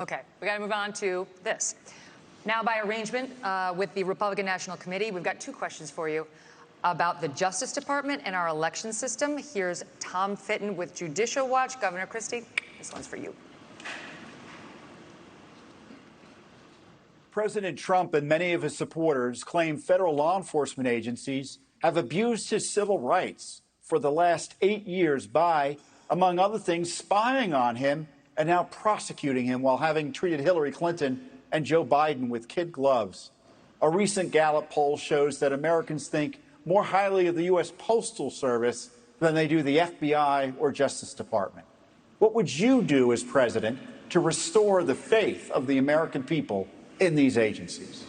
Okay, we got to move on to this. Now, by arrangement with the Republican National Committee, we've got two questions for you about the Justice Department and our election system. Here's Tom Fitton with Judicial Watch. Governor Christie, this one's for you. President Trump and many of his supporters claim federal law enforcement agencies have abused his civil rights for the last 8 years by, among other things, spying on him and now prosecuting him while having treated Hillary Clinton and Joe Biden with kid gloves. A recent Gallup poll shows that Americans think more highly of the U.S. Postal Service than they do the FBI or Justice Department. What would you do as president to restore the faith of the American people in these agencies?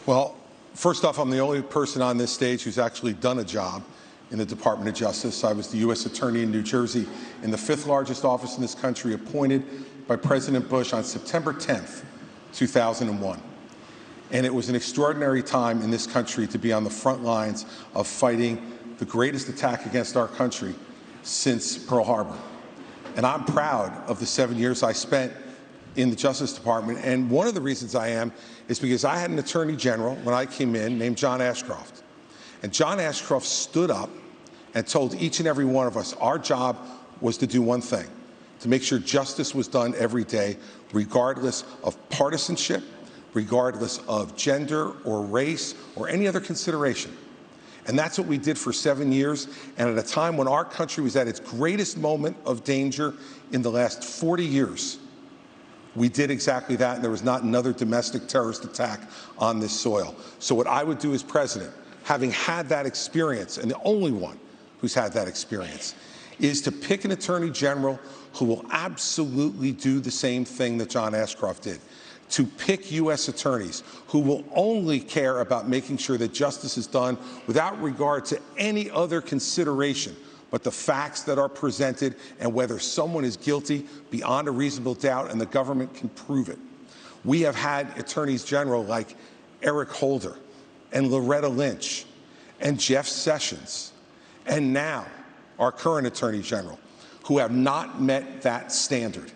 Well, first off, I'm the only person on this stage who's actually done a job in the Department of Justice. I was the U.S. Attorney in New Jersey, in the 5th largest office in this country, appointed by President Bush on September 10th, 2001. And it was an extraordinary time in this country to be on the front lines of fighting the greatest attack against our country since Pearl Harbor. And I'm proud of the 7 years I spent in the Justice Department. And one of the reasons I am is because I had an Attorney General when I came in named John Ashcroft. And John Ashcroft stood up and told each and every one of us our job was to do one thing: to make sure justice was done every day, regardless of partisanship, regardless of gender or race or any other consideration. And that's what we did for 7 years. And at a time when our country was at its greatest moment of danger in the last 40 years, we did exactly that, and there was not another domestic terrorist attack on this soil. So what I would do as president, having had that experience, and the only one who's had that experience, is to pick an attorney general who will absolutely do the same thing that John Ashcroft did. To pick U.S. attorneys who will only care about making sure that justice is done without regard to any other consideration but the facts that are presented and whether someone is guilty beyond a reasonable doubt and the government can prove it. We have had attorneys general like Eric Holder and Loretta Lynch and Jeff Sessions, and now our current Attorney General, who have not met that standard.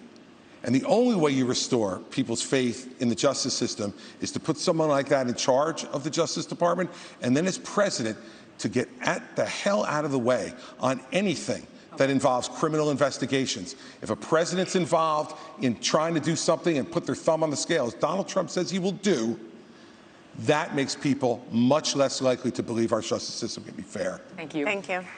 And the only way you restore people's faith in the justice system is to put someone like that in charge of the Justice Department, and then as president, to get the hell out of the way on anything that involves criminal investigations. If a president's involved in trying to do something and put their thumb on the scale, as Donald Trump says he will do, that makes people much less likely to believe our justice system can be fair. Thank you. Thank you.